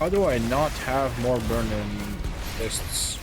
How do I not have more burning fists?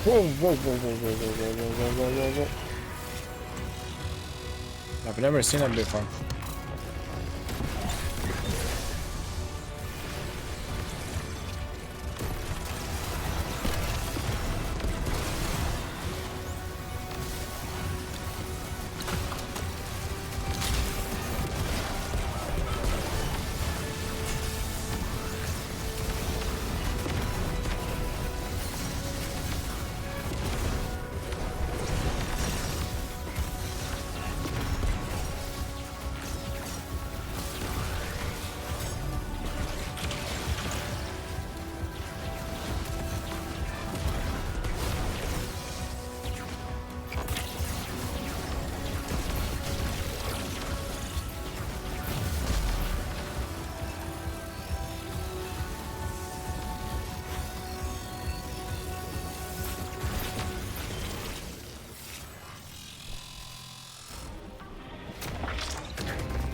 Whoa, whoa, whoa, whoa, whoa, whoa, whoa, whoa, whoa, whoa, whoa. I've never seen that before.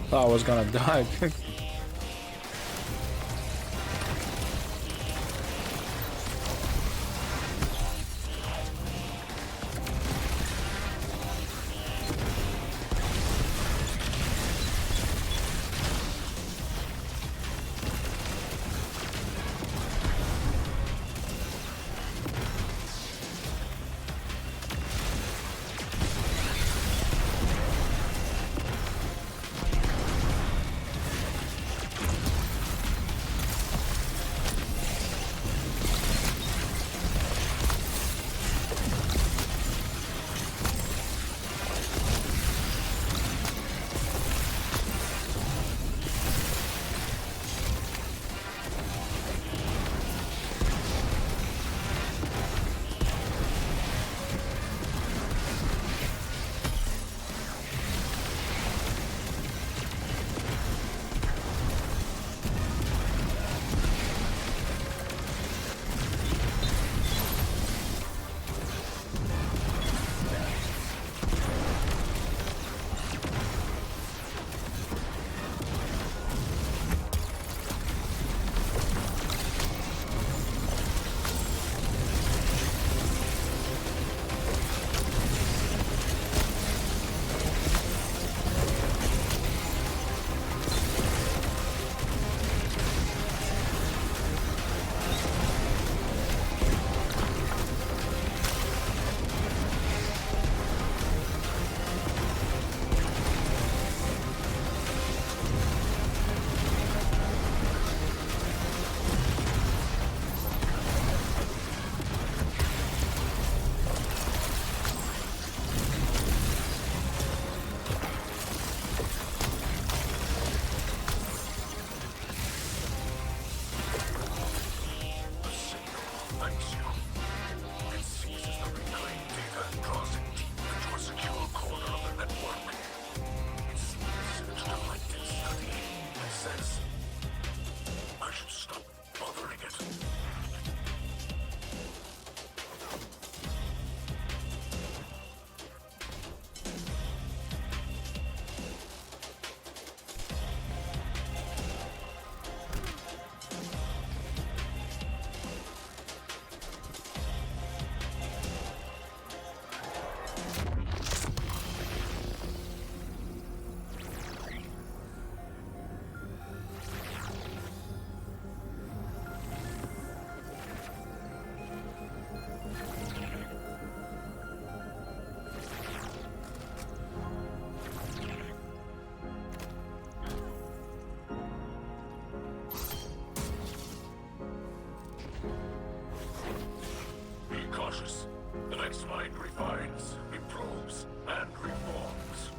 Thought I was gonna die. The next mind refines, improves, and reforms.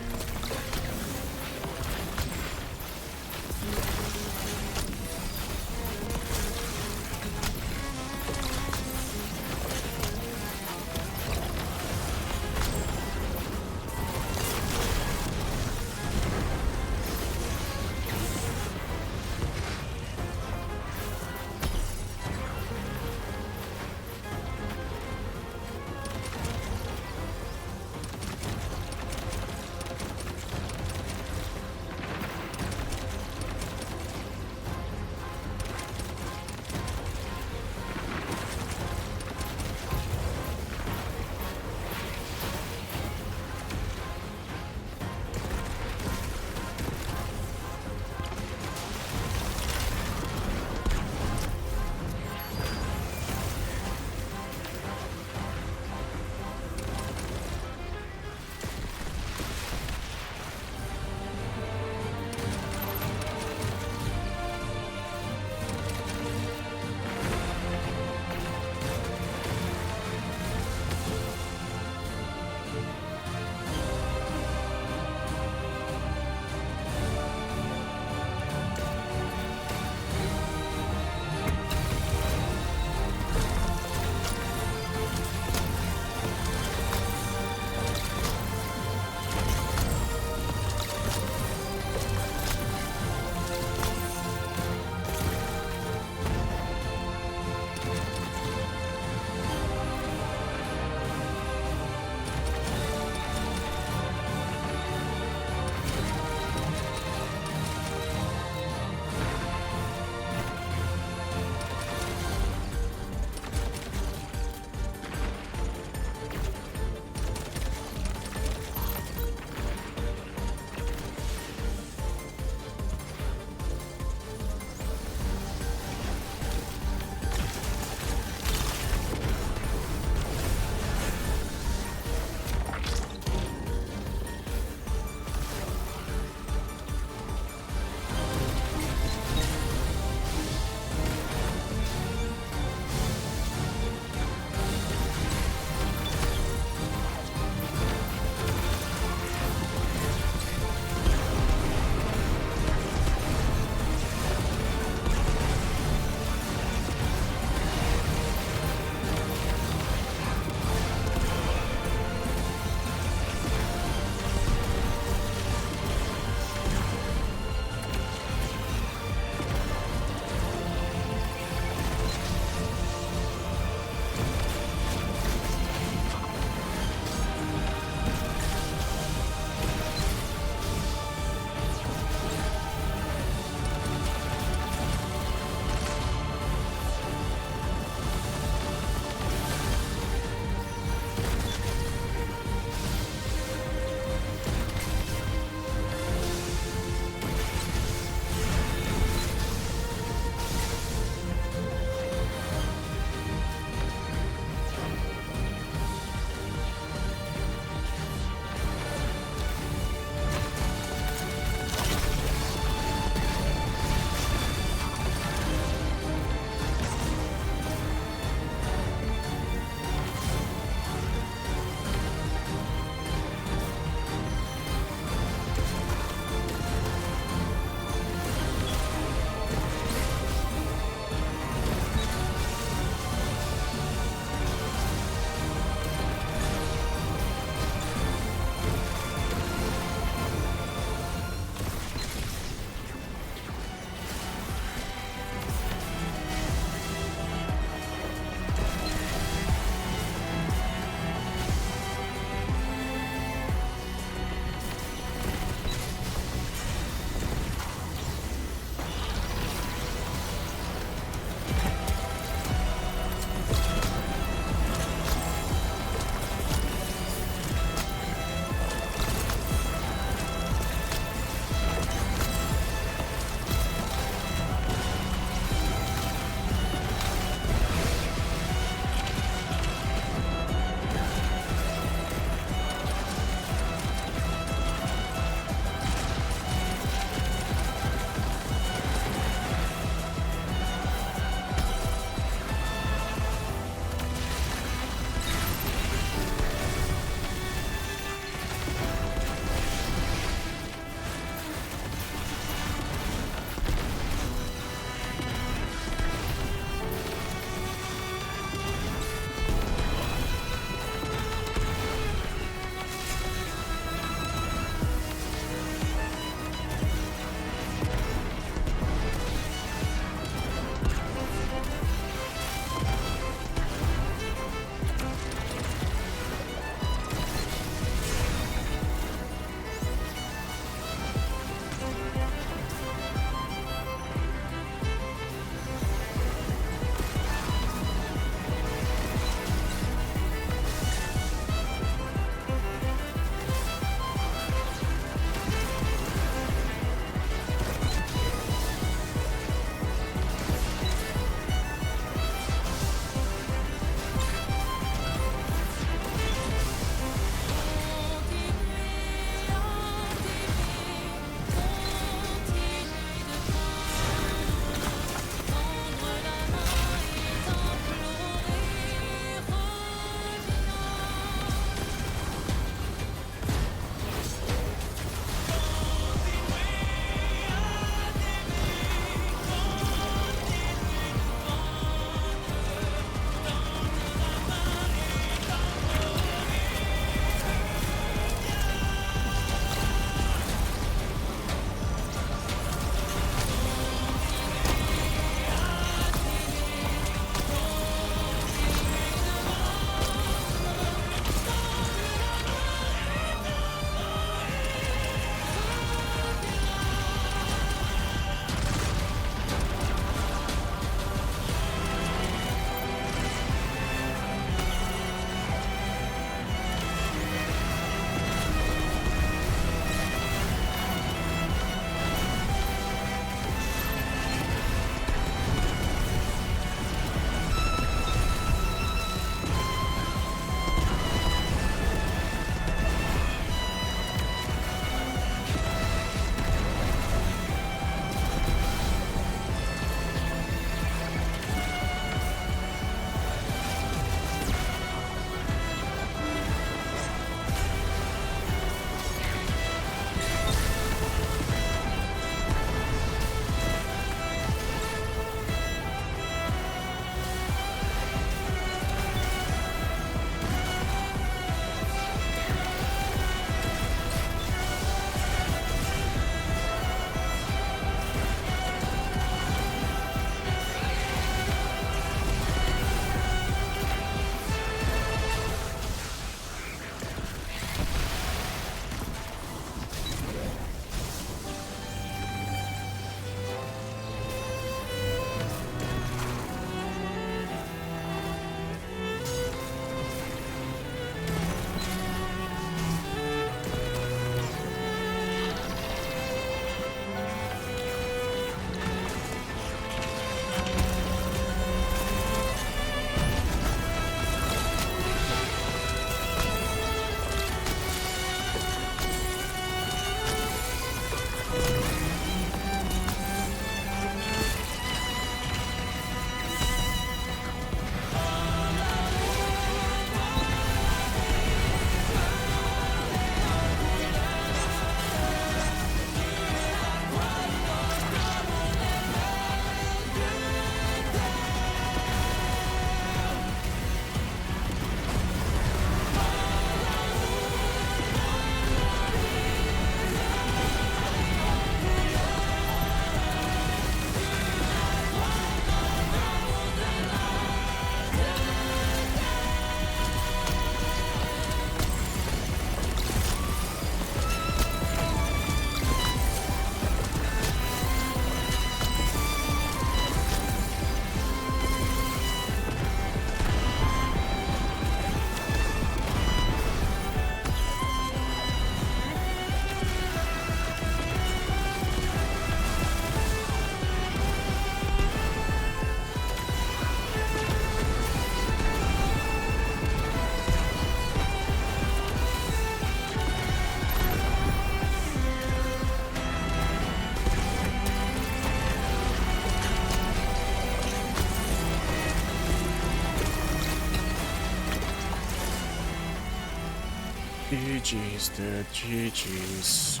GG's, dude. GG's.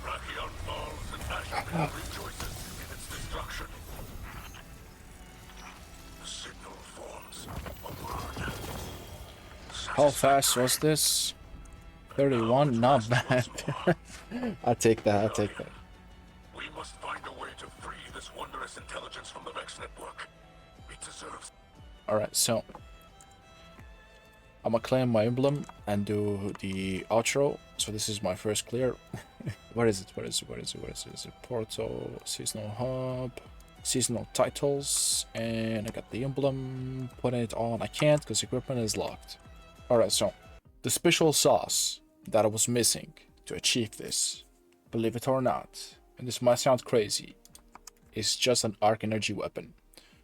Brachion falls and Ashcan rejoices in its destruction. The signal forms a word. How fast was this? 31, not bad. I'll take that, I'll take that. We must find a way to free this wondrous intelligence from the Vex network. It deserves. Alright, so I'm gonna claim my emblem and do the outro. So this is my first clear. Where is it? Where is it? Where is it? Where is it? Is it Portal, Seasonal Hub, Seasonal Titles, and I got the emblem. Putting it on, I can't because equipment is locked. Alright, so the special sauce that I was missing to achieve this, believe it or not, and this might sound crazy, is just an arc energy weapon.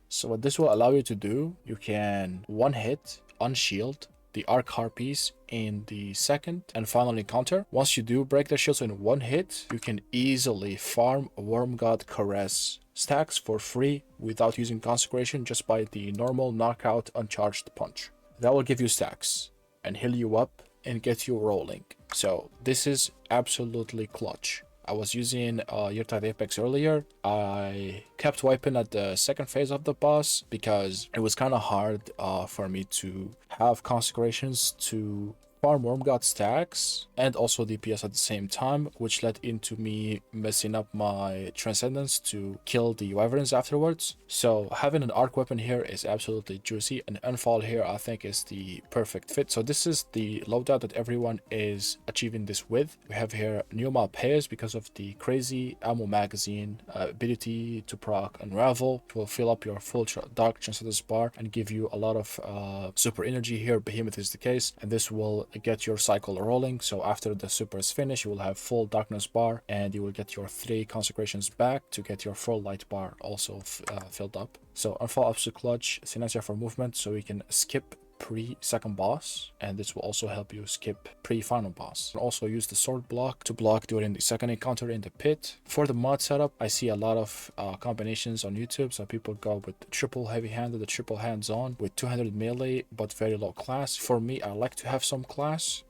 So what this will allow you to do, you can one hit, unshield the arc harpies in the second and final encounter. Once you do break their shields in one hit, you can easily farm Worm God Caress stacks for free without using consecration, just by the normal knockout uncharged punch. That will give you stacks and heal you up and get you rolling. So this is absolutely clutch. I was using Yurtide Apex earlier. I kept wiping at the second phase of the boss because it was kind of hard for me to have consecrations to farm Worm God stacks and also DPS at the same time, which led into me messing up my Transcendence to kill the Wyverns afterwards. So having an arc weapon here is absolutely juicy, and Unfall here I think is the perfect fit. So this is the loadout that everyone is achieving this with. We have here new mob pairs because of the crazy ammo magazine ability to proc Unravel. It will fill up your full Dark Transcendence bar and give you a lot of super energy here. Behemoth is the case, and this will get your cycle rolling. So after the super is finished, you will have full darkness bar and you will get your 3 consecrations back to get your full light bar also filled up. So Unfall ups to clutch, Synestia for movement, so we can skip pre-second boss, and this will also help you skip pre-final boss. Also use the sword block to block during the second encounter in the pit. For the mod setup, I see a lot of combinations on YouTube. So people go with the triple heavy-handed, the triple hands-on with 200 melee but very low class. For me, I like to have some class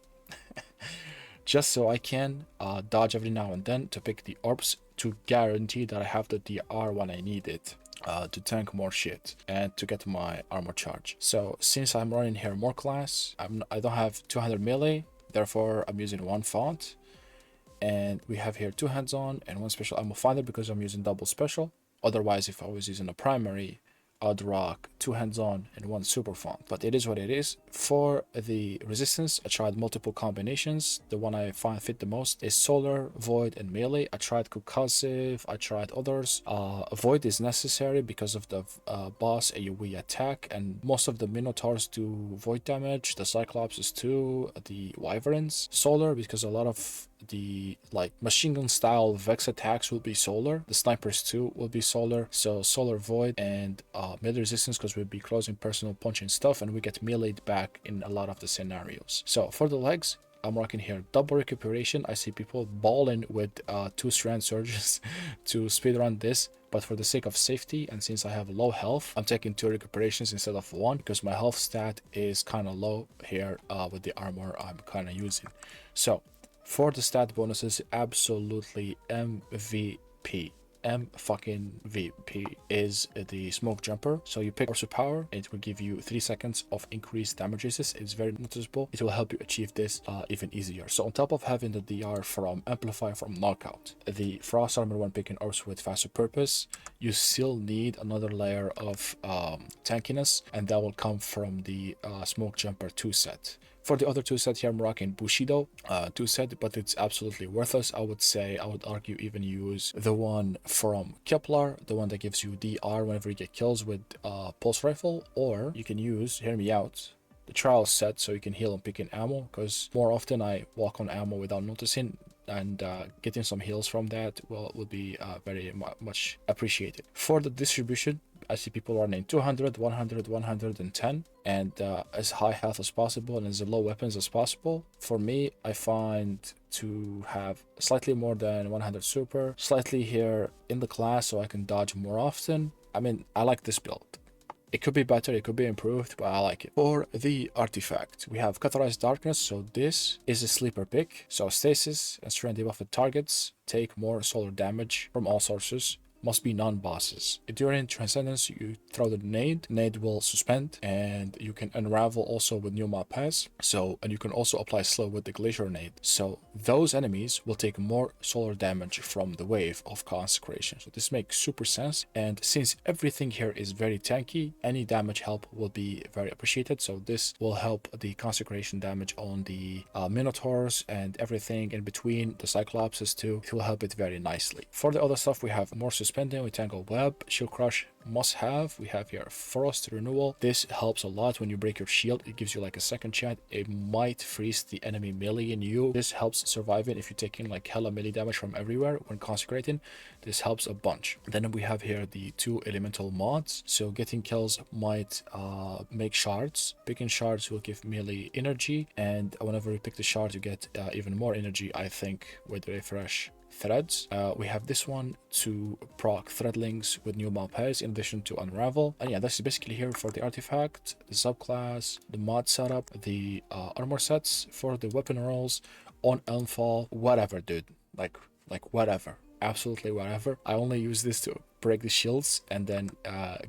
just so I can dodge every now and then to pick the orbs to guarantee that I have the DR when I need it. To tank more shit and to get my armor charge. So since I'm running here more class, I don't have 200 melee, therefore I'm using 1 font, and we have here 2 hands-on and 1 special ammo finder because I'm using double special. Otherwise, if I was using a primary, I'd rock 2 hands-on and 1 super font, but it is what it is. For the resistance, I tried multiple combinations. The one I find fit the most is Solar, Void, and Melee. I tried Concussive, I tried others. Void is necessary because of the boss AoE attack, and most of the Minotaurs do Void damage, the Cyclopses too, the Wyverns. Solar because a lot of the machine gun style Vex attacks will be solar. The snipers too will be solar. So Solar, Void, and melee resistance because we'll be closing personal punch and stuff, and we get meleeed back in a lot of the scenarios. So for the legs, I'm rocking here double recuperation. I see people balling with 2 strand surges to speedrun this, but for the sake of safety and since I have low health, I'm taking 2 recuperations instead of 1 because my health stat is kind of low here with the armor I'm kind of using. So for the stat bonuses, absolutely MVP. MVP is the smoke jumper. So you pick Orso Power, it will give you 3 seconds of increased damage resist. It's very noticeable. It will help you achieve this even easier. So on top of having the DR from Amplify from Knockout, the Frost Armor when picking Orso with Faster Purpose, you still need another layer of tankiness, and that will come from the Smoke Jumper 2 set. For the other 2 sets here, I'm rocking Bushido 2 set, but it's absolutely worthless. I would argue even use the one from Kepler, the one that gives you DR whenever you get kills with Pulse Rifle, or you can use, hear me out, the Trial set so you can heal on picking ammo, because more often I walk on ammo without noticing, and getting some heals from that would be very much appreciated. For the distribution, I see people running 200, 100, 110, and as high health as possible and as low weapons as possible. For me, I find to have slightly more than 100 super, slightly here in the class so I can dodge more often. I mean, I like this build. It could be better, it could be improved, but I like it. For the artifact, we have Catalyzed Darkness. So this is a sleeper pick. So stasis and strand debuffed targets take more solar damage from all sources. Must be non-bosses. During Transcendence, you throw the nade. Nade will suspend, and you can unravel also with new mob pass. So, and you can also apply slow with the Glacier Nade. So those enemies will take more solar damage from the wave of Consecration. So this makes super sense. And since everything here is very tanky, any damage help will be very appreciated. So this will help the Consecration damage on the Minotaurs and everything in between, the Cyclopses too. It will help it very nicely. For the other stuff, we have more suspending with Tangle Web, Shield Crush must have. We have here Frost Renewal. This helps a lot when you break your shield. It gives you like a second chance. It might freeze the enemy melee in you. This helps surviving if you're taking like hella melee damage from everywhere when consecrating. This helps a bunch. Then we have here the 2 elemental mods. So getting kills might make shards. Picking shards will give melee energy, and whenever you pick the shard, you get even more energy, I think, with refresh threads. We have this one to proc threadlings with new mob pairs in addition to unravel. And yeah, this is basically here for the artifact, the subclass, the mod setup, the armor sets for the weapon rolls on Elmfall, whatever, dude. Like whatever, absolutely whatever. I only use this to break the shields and then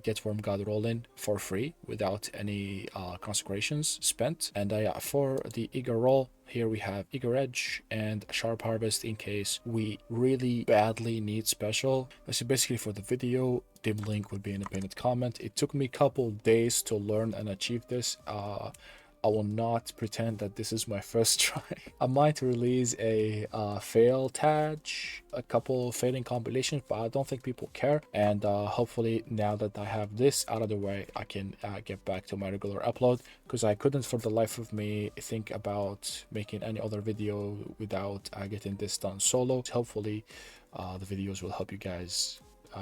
get Worm God roll in for free without any consecrations spent. And yeah, for the Eager roll, here we have Eager Edge and Sharp Harvest in case we really badly need special. This is basically for the video. Dim link would be in the pinned comment. It took me a couple days to learn and achieve this. I will not pretend that this is my first try. I might release a fail tag, a couple failing compilations, but I don't think people care. And hopefully now that I have this out of the way, I can get back to my regular upload, because I couldn't for the life of me think about making any other video without getting this done solo. Hopefully the videos will help you guys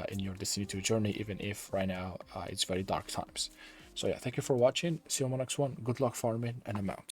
in your Destiny 2 journey, even if right now it's very dark times. So yeah, thank you for watching. See you on the next one. Good luck farming, and I'm out.